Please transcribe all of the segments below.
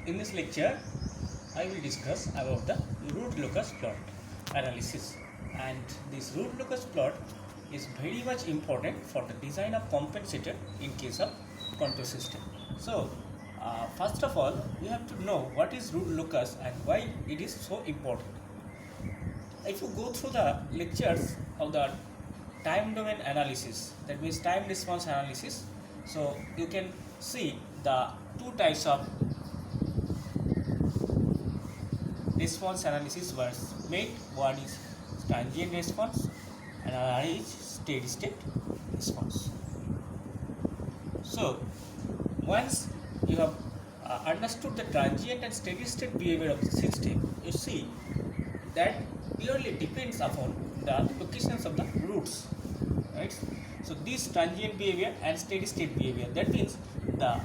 In this lecture, I will discuss about the root locus plot analysis, and this root locus plot is very much important for the design of compensator in case of control system. So, first of all, we have to know what is root locus and why it is so important. If you go through the lectures of the time domain analysis, that means time response analysis, so you can see the two types of response analysis was made. One is transient response and another is steady state response. So once you have understood the transient and steady state behavior of the system, you see that purely depends upon the locations of the roots, right? So this transient behavior and steady state behavior, that means the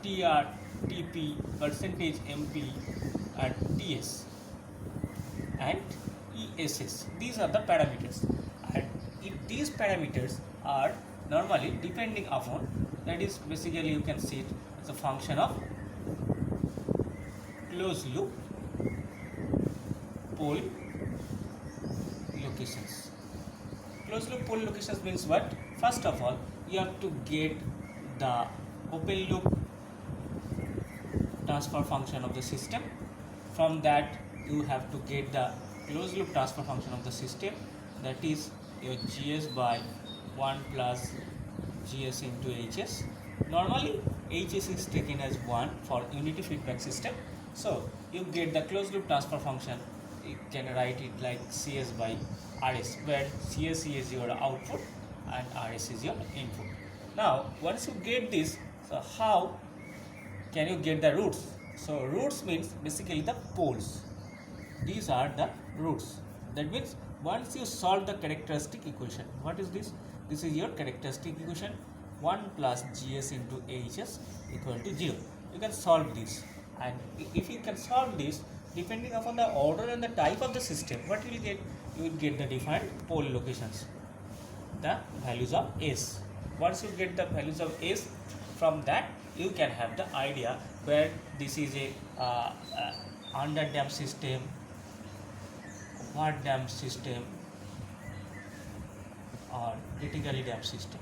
TR, TP, percentage MP and TS and ESS, these are the parameters, and if these parameters are normally depending upon, that is basically you can see it as a function of closed loop pole locations. Closed loop pole locations means what? First of all, you have to get the open loop transfer function of the system. From that, you have to get the closed loop transfer function of the system, that is your GS by 1 plus GS into HS. Normally, HS is taken as 1 for unity feedback system. So, you get the closed loop transfer function. You can write it like CS by RS, where CS is your output and RS is your input. Now, once you get this, so how can you get the roots? So roots means basically the poles. These are the roots. That means once you solve the characteristic equation, what is this? This is your characteristic equation, 1 plus GS into HS equal to 0. You can solve this, and if you can solve this, depending upon the order and the type of the system, what you will get? You will get the defined pole locations, the values of S. Once you get the values of S, from that you can have the idea where this is a under damped system, over damped system or critically damped system.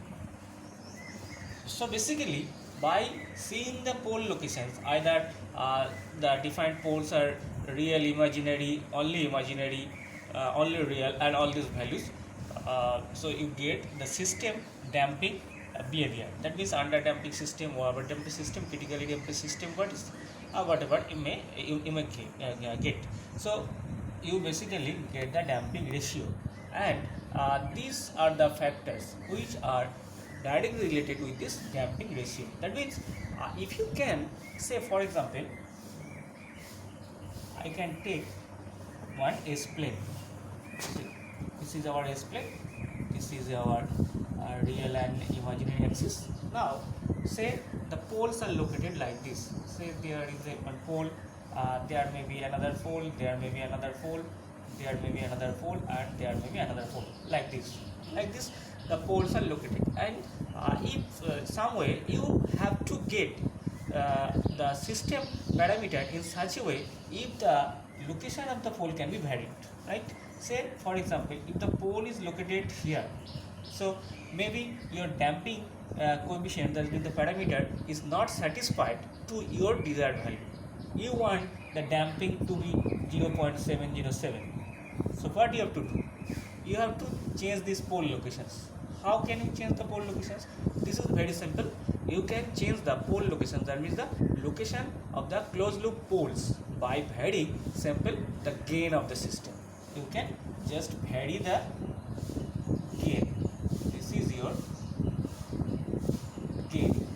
So basically, by seeing the pole locations, either the defined poles are real, imaginary, only real, and all these values, so you get the system damping behavior. That means under damping system, over damping system, critically damping system, whatever you may get. So you basically get the damping ratio, and these are the factors which are directly related with this damping ratio. That means if you can say, for example, I can take one S plane. This is our S plane. This is our real and imaginary axis. Now, say the poles are located like this. Say there is a one pole, there may be another pole, there may be another pole, there may be another pole, and there may be another pole. Like this. Like this, the poles are located. And if some way you have to get the system parameter in such a way, if the location of the pole can be varied, right? Say, for example, if the pole is located here, so maybe your damping coefficient, that means the parameter, is not satisfied to your desired value. You want the damping to be 0.707. So what you have to do? You have to change these pole locations. How can you change the pole locations? This is very simple. You can change the pole locations, that means the location of the closed loop poles, by varying the gain of the system. You can just vary the gain. This is your gain.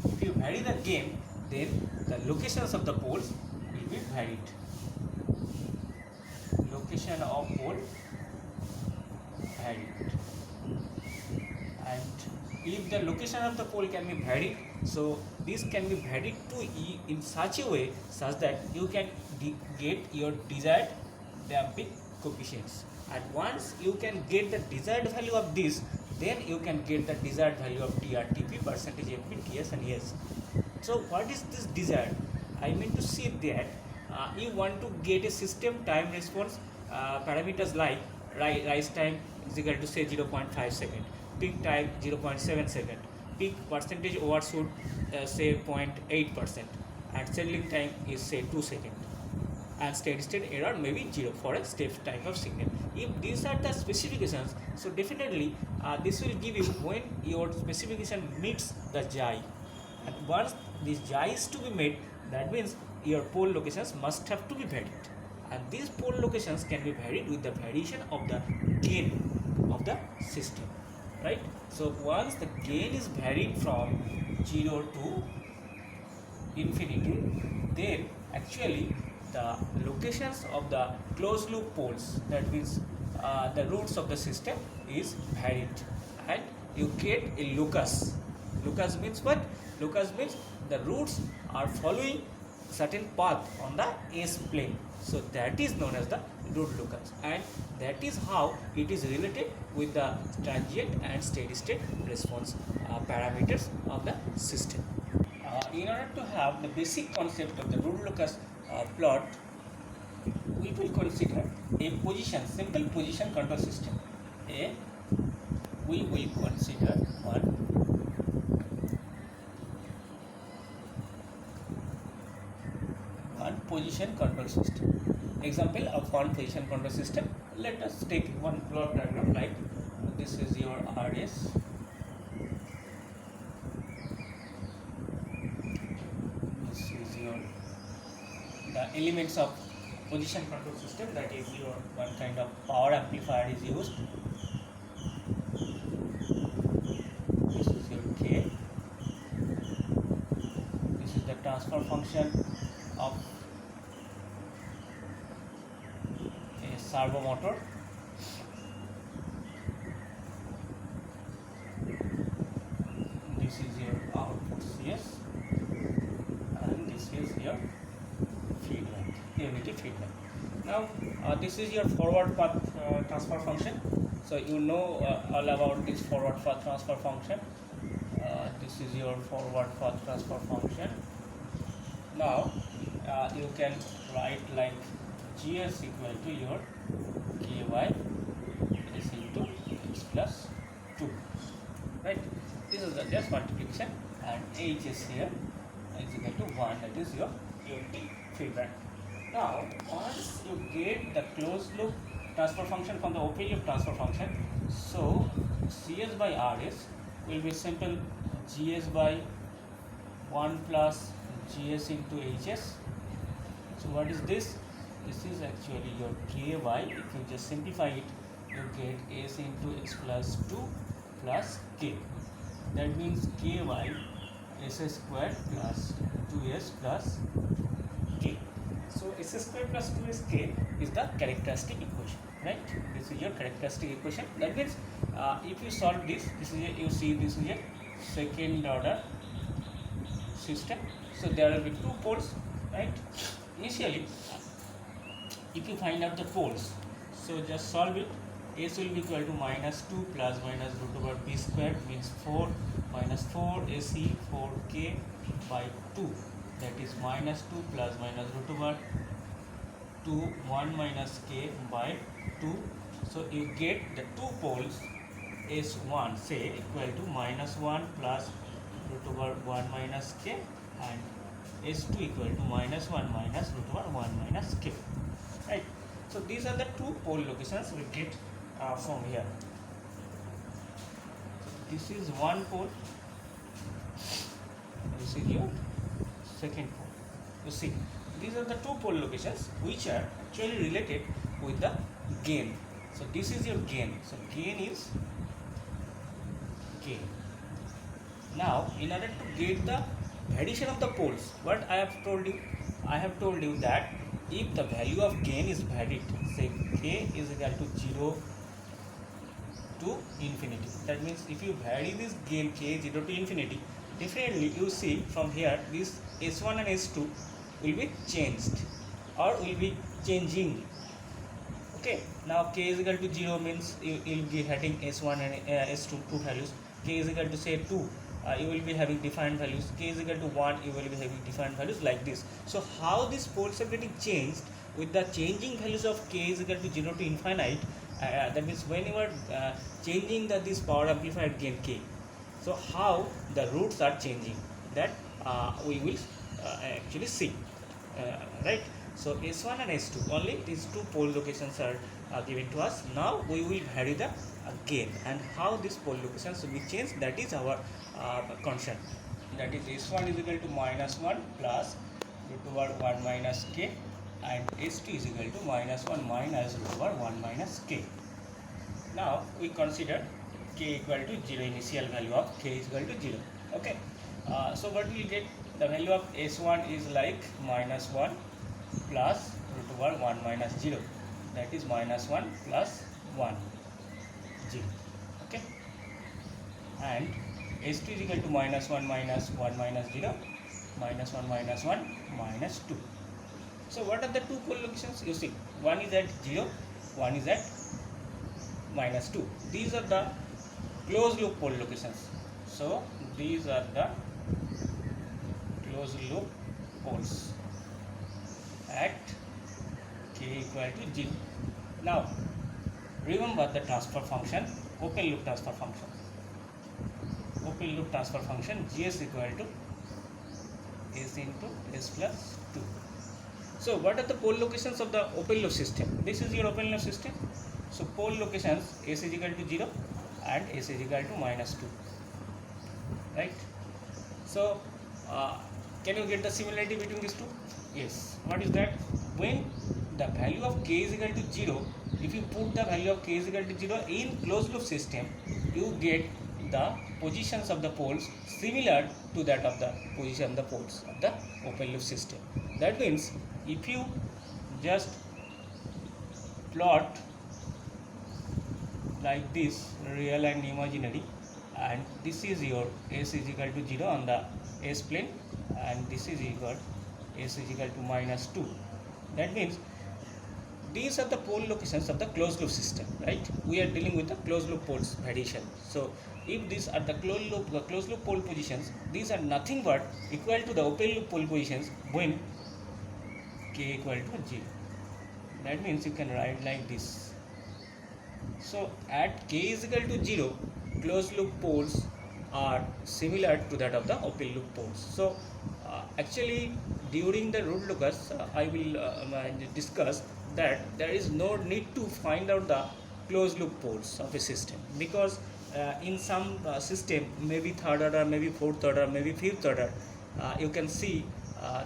If you vary the gain, then the locations of the poles will be varied. Location of pole varied. And if the location of the pole can be varied, so this can be varied to E in such a way such that you can get your desired damping coefficients. And once you can get the desired value of this, then you can get the desired value of TRTP, percentage MP, TS and ES. So what is this desired? I mean to say that you want to get a system time response parameters like rise time is equal to say 0.5 second, peak time 0.7 second, peak percentage overshoot say 0.8%, and settling time is say 2 seconds, and steady state error may be 0 for a step type of signal. If these are the specifications, so definitely this will give you when your specification meets the JAI. And once this JAI is to be met, that means your pole locations must have to be varied. And these pole locations can be varied with the variation of the gain of the system. Right? So once the gain is varied from 0 to infinity, then actually the locations of the closed loop poles, that means the roots of the system is varied, and you get a locus. Locus means what? Locus means the roots are following certain path on the S plane, so that is known as the root locus, and that is how it is related with the transient and steady state response parameters of the system. In order to have the basic concept of the root locus plot, we will consider a position, simple position control system. We will consider one position control system. Example of one position control system. Let us take one plot diagram like this is your RS. This is your the elements of position control system, that is your one kind of power amplifier is used. This is your K. This is the transfer function of a servo motor. This is your output CS, and this is your feedback, unity feedback. Now this is your forward path transfer function. So you know all about this forward path transfer function. This is your forward path transfer function. Now you can write like GS equal to your KY is into x plus 2. Right? This is the just multiplication, and H is here is equal to 1, that is your unity feedback. Now, once you get the closed loop transfer function from the open loop transfer function, so CS by RS will be simple GS by 1 plus GS into HS. So what is this? This is actually your KY. If you just simplify it, you get S into x plus 2 plus K. That means KY S squared plus 2S plus K. So S squared plus 2SK is the characteristic equation, right? This is your characteristic equation. That means if you solve this, this is you see this is a second order system. So there will be two poles, right? Initially, if you find out the poles, so just solve it. S will be equal to minus 2 plus minus root over b squared means 4 minus 4 AC 4K by 2. That is minus 2 plus minus root over 2 1 minus k by 2. So you get the two poles S1 say equal to minus 1 plus root over 1 minus k, and S2 equal to minus 1 minus root over 1 minus k. Right. So these are the two pole locations we get from here. This is one pole. This is your second pole. You see, these are the two pole locations which are actually related with the gain. So this is your gain. So gain is gain. Now, in order to get the addition of the poles, what I have told you that if the value of gain is varied, say k is equal to 0 to infinity. That means if you vary this gain k 0 to infinity, definitely you see from here this S1 and S2 will be changed or will be changing. Okay, now k is equal to 0 means you will be having S1 and S2 two values. K is equal to say 2 you will be having defined values, k is equal to 1 you will be having defined values like this. So how these poles are getting changed with the changing values of k is equal to 0 to infinite, that means when you are changing this power amplifier gain k, so how the roots are changing, that we will actually see, right. So S1 and S2, only these two pole locations are given to us. Now we will vary the gain, and how this pole locations will be changed, that is our concern. That is S1 is equal to -1 plus root over 1 minus k, and S2 is equal to -1 minus root over 1 minus k. Now we consider k equal to 0, initial value of k is equal to 0. Okay. So what we will get, the value of S1 is like -1 plus root over 1 minus 0, that is -1 plus 1, 0. Okay. And S2 is equal to -1 minus 1 minus 0, -1 minus 1 minus 2. So what are the two pole locations? You see, one is at 0, one is at -2. These are the closed loop pole locations. So these are the closed loop poles at k equal to 0. Now remember the transfer function, open loop transfer function. Open loop transfer function, Gs equal to S into S plus 2. So what are the pole locations of the open loop system? This is your open loop system. So pole locations, S is equal to 0 and S is equal to -2, right. So can you get the similarity between these two? Yes. What is that? When the value of k is equal to 0, if you put the value of k is equal to 0 in closed loop system, you get the positions of the poles similar to that of the position of the poles of the open loop system. That means if you just plot like this, real and imaginary, and this is your S is equal to 0 on the S plane, and this is equal S is equal to -2. That means these are the pole locations of the closed loop system, right. We are dealing with the closed loop poles variation. So if these are the closed loop pole positions, these are nothing but equal to the open loop pole positions when k equal to 0. That means you can write like this. So at k is equal to 0, closed loop poles are similar to that of the open loop poles. So actually during the root locus I will discuss that there is no need to find out the closed loop poles of a system, because in some system, maybe third order, maybe fourth order, maybe fifth order, you can see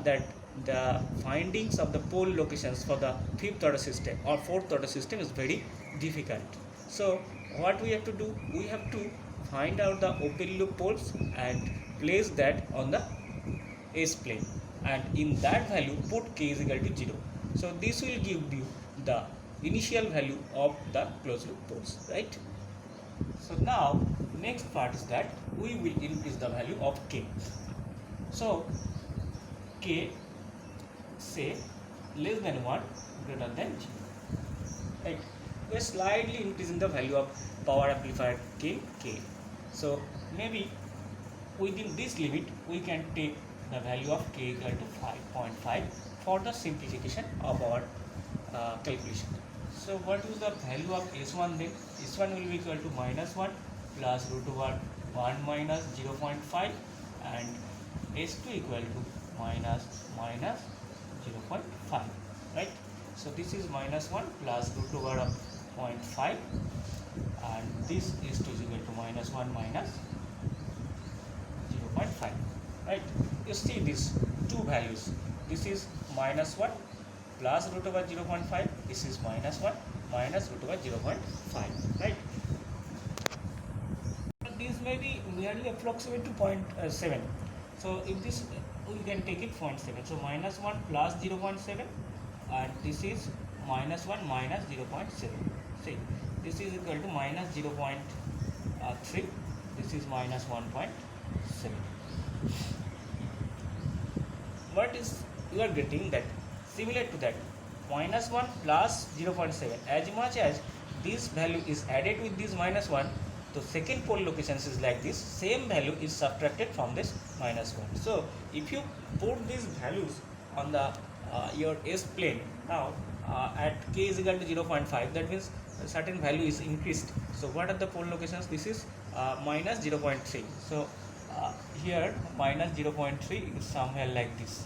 that the findings of the pole locations for the fifth order system or fourth order system is very difficult. So what we have to do, we have to find out the open loop poles and place that on the S plane, and in that value put k is equal to 0. So this will give you the initial value of the closed loop poles, right. So now next part is that we will increase the value of k. So k, say less than 1, greater than 0, right. We are slightly increasing the value of power amplifier k. So maybe within this limit we can take the value of k equal to 5.5 for the simplification of our calculation. So what is the value of S1 then? S1 will be equal to -1 plus root over 1 minus 0.5, and S2 equal to minus 0.5, right. So this is -1 plus root over 0.5, and this S2 is equal to -1 minus 0.5, right. You see these two values, this is -1 plus root over 0.5, this is -1 minus root over 0.5, right. This may be merely approximate to 0.7. So if this, we can take it 0.7. So -1 plus 0.7, and this is -1 minus 0.7. See, this is equal to -0.3. This is -1.7. What is you are getting that similar to that -1 plus 0.7, as much as this value is added with this -1, So second pole locations is like this, same value is subtracted from this -1. So if you put these values on the your S plane now at k is equal to 0.5, that means a certain value is increased. So what are the pole locations? This is minus 0.3. So here minus 0.3 is somewhere like this.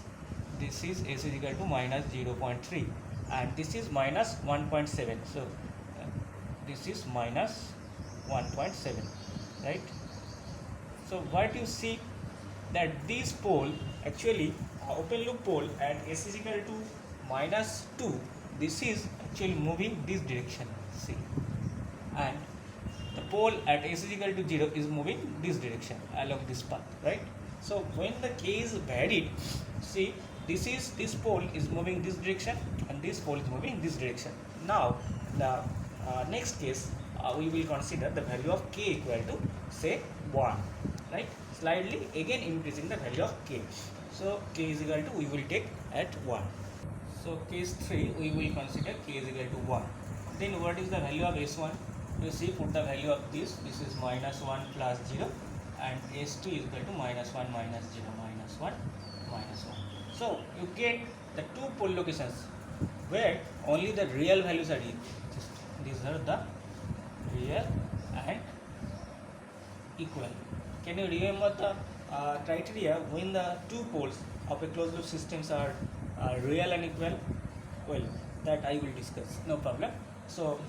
This is S is equal to minus 0.3 and this is minus 1.7. So this is minus 1.7, right? So what you see that this pole actually open loop pole at S is equal to -2, this is actually moving this direction, see, and the pole at S is equal to 0 is moving this direction along this path, right? So when the k is varied, see, this pole is moving this direction and this pole is moving this direction. Now the next case we will consider the value of k equal to say 1, right? Slightly again increasing the value of k. So k is equal to we will take at 1. So case 3 we will consider k is equal to 1. Then what is the value of S1? You see, put the value of this is -1 plus 0 and S2 is equal to -1 minus 0 -1 -1. So you get the two pole locations where only the real values are used. These are the real and equal. Can you remember the criteria when the two poles of a closed loop systems are real and equal? Well, that I will discuss, no problem. So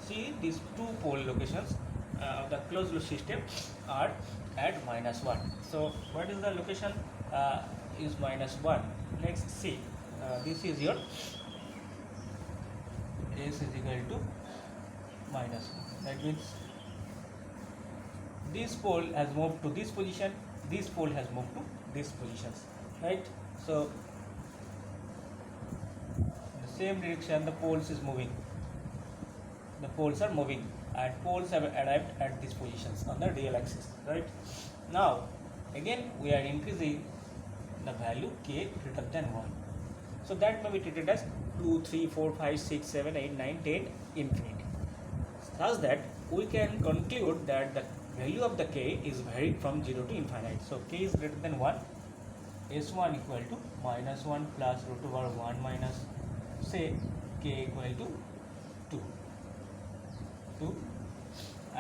see, these two pole locations of the closed loop system are at -1. So what is the location is -1? Let's see, this is your S is equal to -1. That means this pole has moved to this position, this pole has moved to this positions, right? So the same direction the poles is moving, the poles are moving and poles have arrived at these positions on the real axis, right? Now again we are increasing the value k greater than 1. So that may be treated as 2, 3, 4, 5, 6, 7, 8, 9, 10, infinity. Thus that we can conclude that the value of the k is varied from 0 to infinite. So k is greater than 1, S1 equal to -1 plus root over 1 minus, say, k equal to 2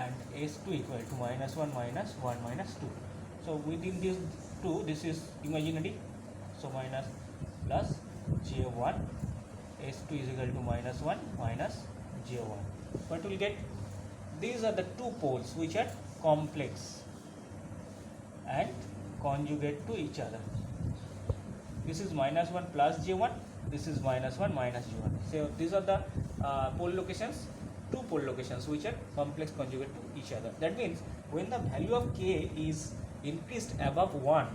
and S2 equal to -1 minus 1 minus 2. So within these two, this is imaginary, so minus plus j1, S2 is equal to -1 minus j1. What will get? These are the two poles which are complex and conjugate to each other. This is -1 plus j1, this is -1 minus j1. So these are the pole locations, two pole locations which are complex conjugate to each other. That means when the value of k is increased above 1,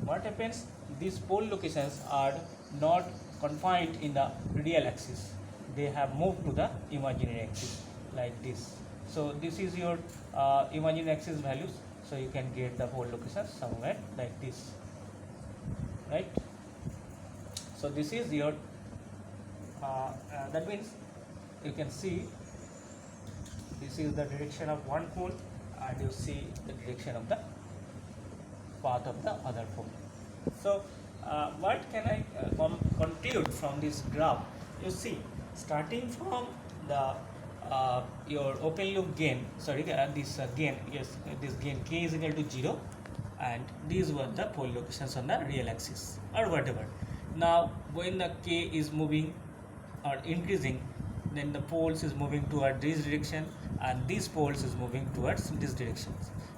what happens? These pole locations are not confined in the real axis, they have moved to the imaginary axis like this. So this is your imaginary axis values, so you can get the pole locations somewhere like this, right? So this is your that means you can see this is the direction of one pole and you see the direction of the path of the other pole. So what can I conclude from this graph? You see, starting from the your open loop gain, sorry, this gain, yes, this gain k is equal to 0, and these were the pole locations on the real axis or whatever. Now when the k is moving or increasing, then the poles is moving toward this direction and these poles is moving towards this direction.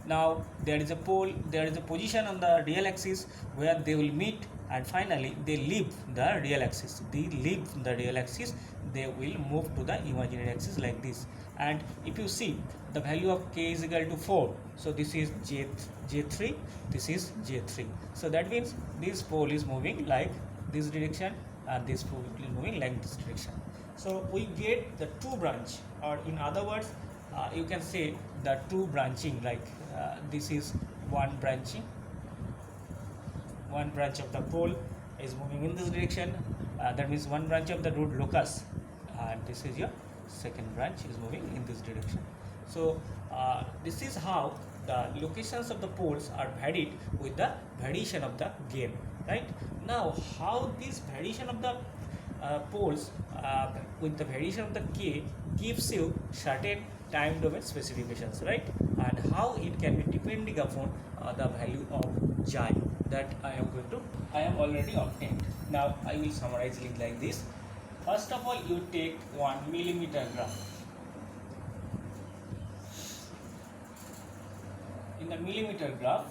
Now there is a pole, there is a position on the real axis where they will meet, and finally they leave the real axis. They leave the real axis, they will move to the imaginary axis like this. And if you see the value of k is equal to 4, so this is j3, this is j3. So that means this pole is moving like this direction and this pole is moving like this direction. So we get the two branch, or in other words you can say the two branching, like this is one branching, one branch of the pole is moving in this direction, that means one branch of the root locus, and this is your second branch is moving in this direction. So this is how the locations of the poles are varied with the variation of the gain, right? Now how this variation of the poles with the variation of the k gives you certain time domain specifications, right? And how it can be depending upon the value of xi that I am already obtained. Now I will summarize it like this. First of all, you take 1 millimeter graph. In the millimeter graph,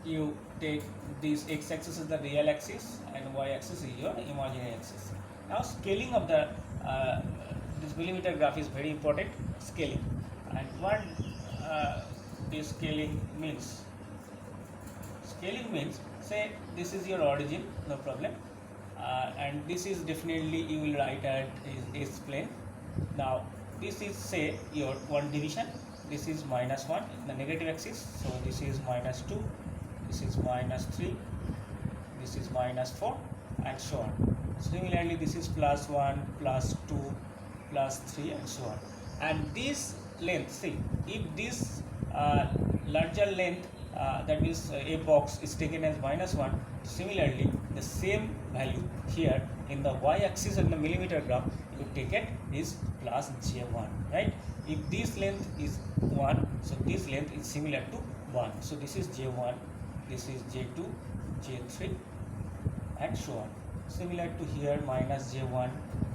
you take this x-axis is the real axis and y-axis is your imaginary axis. Now scaling of the this millimeter graph is very important. Scaling, and what this scaling means? Scaling means, say this is your origin, no problem, and this is definitely you will write at is plane. Now this is, say, your one division. This is -1 in the negative axis, so this is -2, this is -3, this is -4, and so on. Similarly, this is +1, +2, +3, and so on. And this length, see, if this larger length, that means a box is taken as -1, similarly the same value here in the y-axis in the millimeter graph you take it is +j1, right? If this length is 1, so this length is similar to 1, so this is j1, this is j2, j3, and so on. Similar to here, -j1,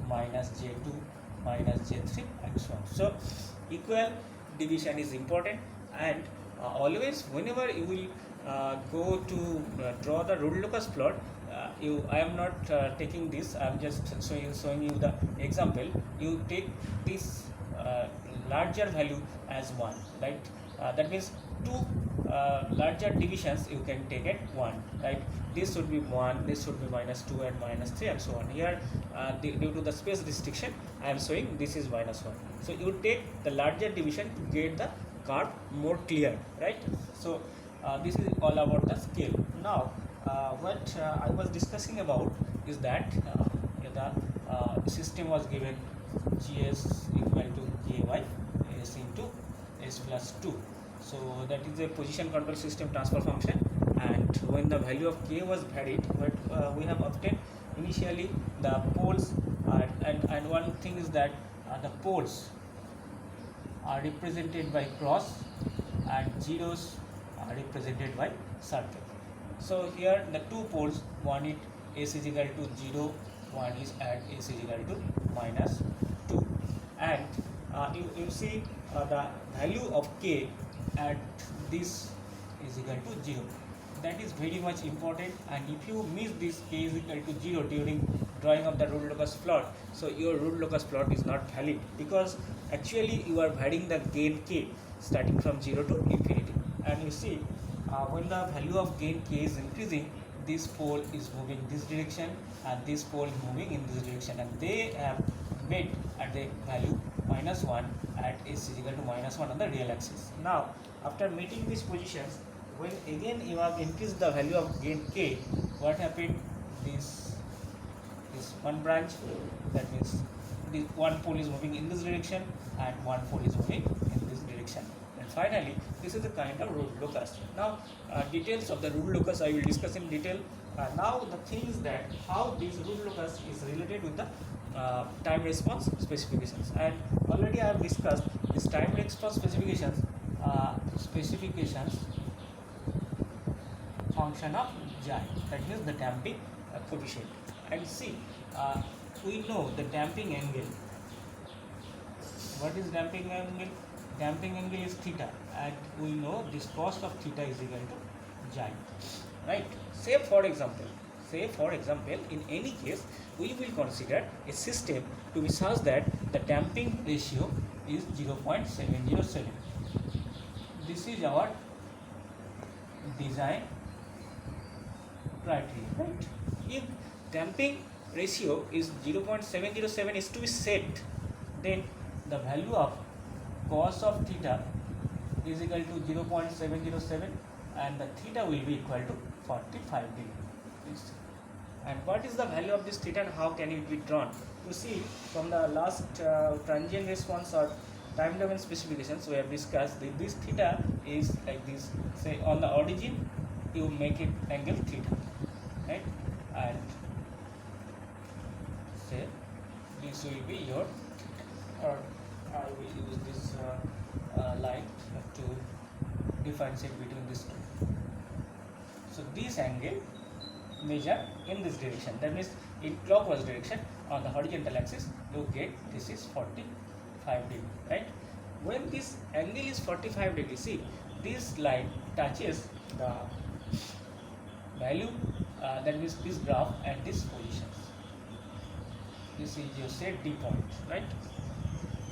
-j2, -j3, and so on. So equal division is important, and always whenever you will go to draw the rule locus plot, I am not taking this, I am just showing you the example. You take this larger value as 1, right? That means two larger divisions you can take at 1, right? This should be 1, this should be -2 and -3, and so on. Here due to the space restriction I am showing this is -1. So you take the larger division to get the curve more clear, right? So this is all about the scale. Now what I was discussing about is that the system was given gs equal to ky s into s plus 2. So that is a position control system transfer function, and when the value of k was varied, what we have obtained initially the poles and one thing is that the poles are represented by cross and zeros are represented by circle. So here the two poles, one is s is equal to 0, one is at s is equal to -2, and you see the value of k at this is equal to 0. That is very much important, and if you miss this k is equal to 0 during drawing of the rule locus plot, so your rule locus plot is not valid, because actually you are varying the gain k starting from 0 to infinity. And you see when the value of gain k is increasing, this pole is moving this direction and this pole is moving in this direction, and they have met at the value -1 at s is equal to -1 on the real axis. Now after meeting these positions, when again you have increased the value of gain k, what happened? This one branch, that means this one pole is moving in this direction and one pole is moving in this direction, and finally this is a kind of rule locus. Now details of the rule locus I will discuss in detail. Now the thing is that how this rule locus is related with the time response specifications, and already I have discussed this time response specifications function of xi, that means the damping coefficient. And see, we know the damping angle. What is damping angle? Damping angle is theta, and we know this cos of theta is equal to xi, right? Say for example, in any case we will consider a system to be such that the damping ratio is 0.707. This is our design criteria, right? If damping ratio is 0.707 is to be set, then the value of cos of theta is equal to 0.707 and the theta will be equal to 45 degree. And what is the value of this theta and how can it be drawn? You see, from the last transient response or time domain specifications we have discussed that this theta is like this. Say on the origin you make it angle theta, right? And say this will be your, or I will use this line to differentiate between these two. So this angle measure in this direction, that means in clockwise direction on the horizontal axis you get this is 45 degree, right? When this angle is 45 degree, see this line touches the value that means this graph at this position. This is your set D point, right?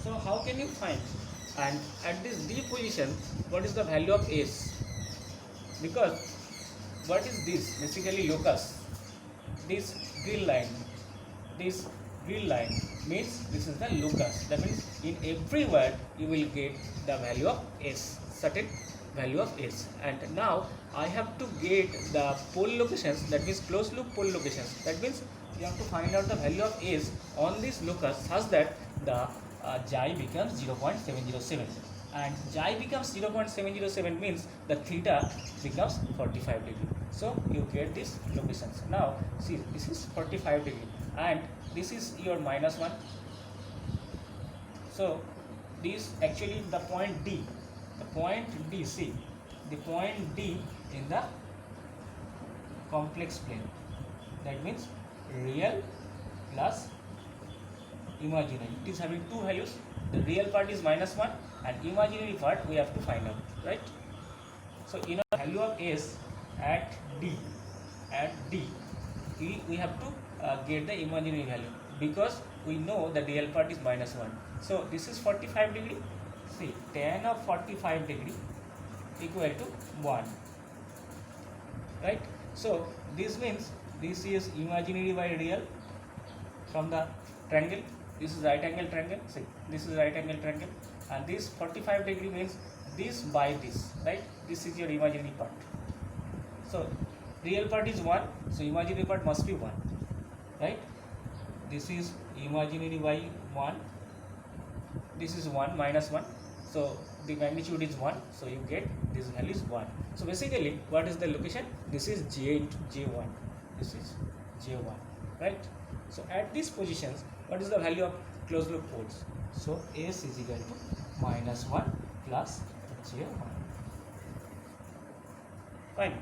So how can you find, and at this D position what is the value of S? Because what is this? Basically locus. This green line means this is the locus. That means in everywhere you will get the value of S, certain value of S. And now I have to get the pole locations, that means closed loop pole locations. That means you have to find out the value of S on this locus such that the xi becomes 0.707. And xi becomes 0.707 means the theta becomes 45 degree. So you get this locations. Now see, this is 45 degree and this is your -1. So this actually the point D, see the point D in the complex plane, that means real plus imaginary. It is having two values. The real part is -1 and imaginary part we have to find out, right? So in a value of S at D, we have to get the imaginary value because we know the real part is -1. So this is 45 degree. See, tan of 45 degree equal to 1, right? So this means this is imaginary by real from the triangle. This is right angle triangle. See, this is right angle triangle, and this 45 degree means this by this, right? This is your imaginary part. So real part is 1, so imaginary part must be 1, right? This is imaginary by 1. This is 1 minus 1, so the magnitude is 1, so you get this value is 1. So basically what is the location? This is J into J1. This is J1, right? So at these positions what is the value of closed loop poles? So S is equal to -1 plus J1. Fine.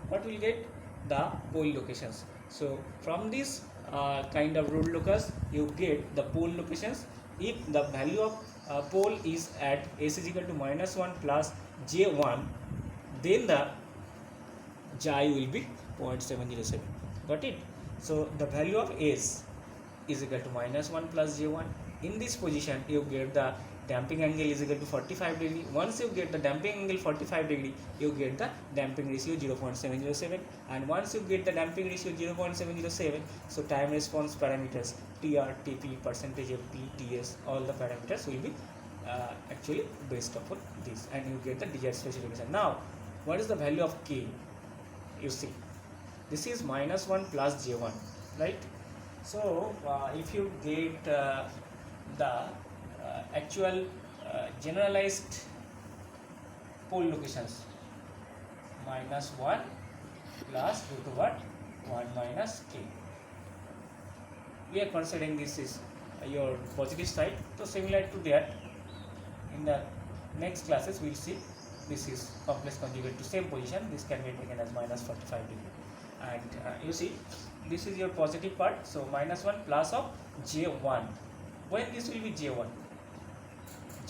What will get? The pole locations. So from this kind of ruled locus you get the pole locations. If the value of pole is at S is equal to -1 plus J1, then the xi will be 0.707. Got it? So the value of S is equal to -1 plus J1. In this position you get the damping angle is equal to 45 degree. Once you get the damping angle 45 degree, you get the damping ratio 0.707, and once you get the damping ratio 0.707, so time response parameters TR, TP, percentage of P, TS, all the parameters will be actually based upon this, and you get the desired specification. Now what is the value of K? You see, this is -1 plus J1, right? So if you get the actual generalized pole locations, -1 plus root over 1 minus K. We are considering this is your positive side. So similar to that, in the next classes we will see this is complex conjugate to same position. This can be taken as -45 degree. And you see, this is your positive part. So -1 plus of J1. When this will be J1?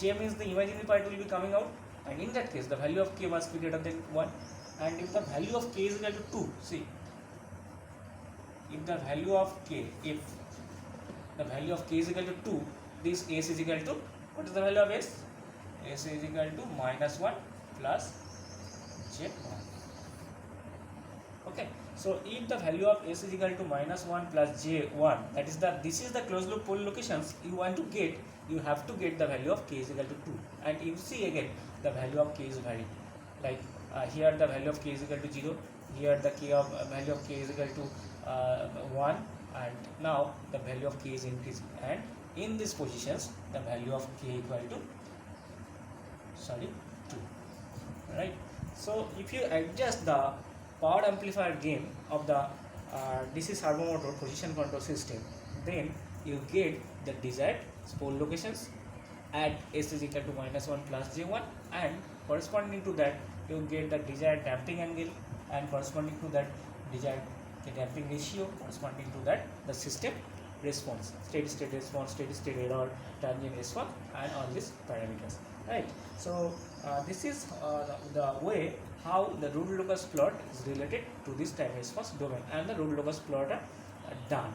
J means the imaginary part will be coming out, and in that case the value of K must be greater than 1. And if the value of K is equal to 2, see, if the value of K, if the value of K is equal to 2, this S is equal to, what is the value of S? S is equal to -1 plus J1. Okay, so if the value of S is equal to -1 plus J1, that is the, this is the closed loop pole locations you want to get, you have to get the value of K is equal to 2. And you see again the value of K is varying, like here the value of K is equal to 0, here the k of value of k is equal to 1, and now the value of k is increasing, and in these positions the value of k equal to 2, right? So if you adjust the power amplifier gain of the DC servo motor position control system, then you get the desired pole locations at s is equal to -1 plus j1, and corresponding to that you get the desired damping angle, and corresponding to that desired damping ratio, corresponding to that the system response, steady state response, steady state error, transient response, and all these parameters, right? So this is the way how the Rule-Lucas plot is related to this time response domain, and the Rule-Lucas plot are done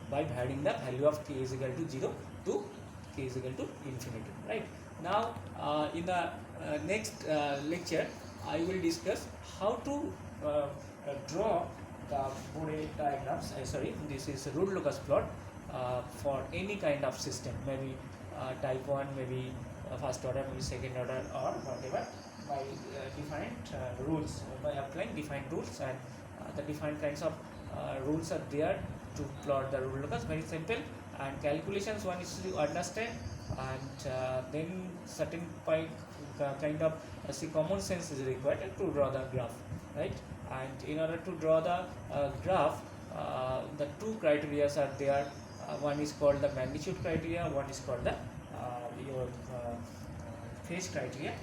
by varying the value of k is equal to 0 to k is equal to infinity, right? Now in the next lecture I will discuss how to draw the Bode diagrams, this is Rule-Lucas plot for any kind of system, maybe type 1, maybe first order, maybe second order, or whatever, by different rules, by applying different rules, and the different kinds of rules are there to plot the Rule-Lucas. Very simple, and calculations one is to understand, and then certain kind of common sense is required to draw the graph, right? And in order to draw the graph, the two criteria are there. One is called the magnitude criteria, one is called the your phase criteria.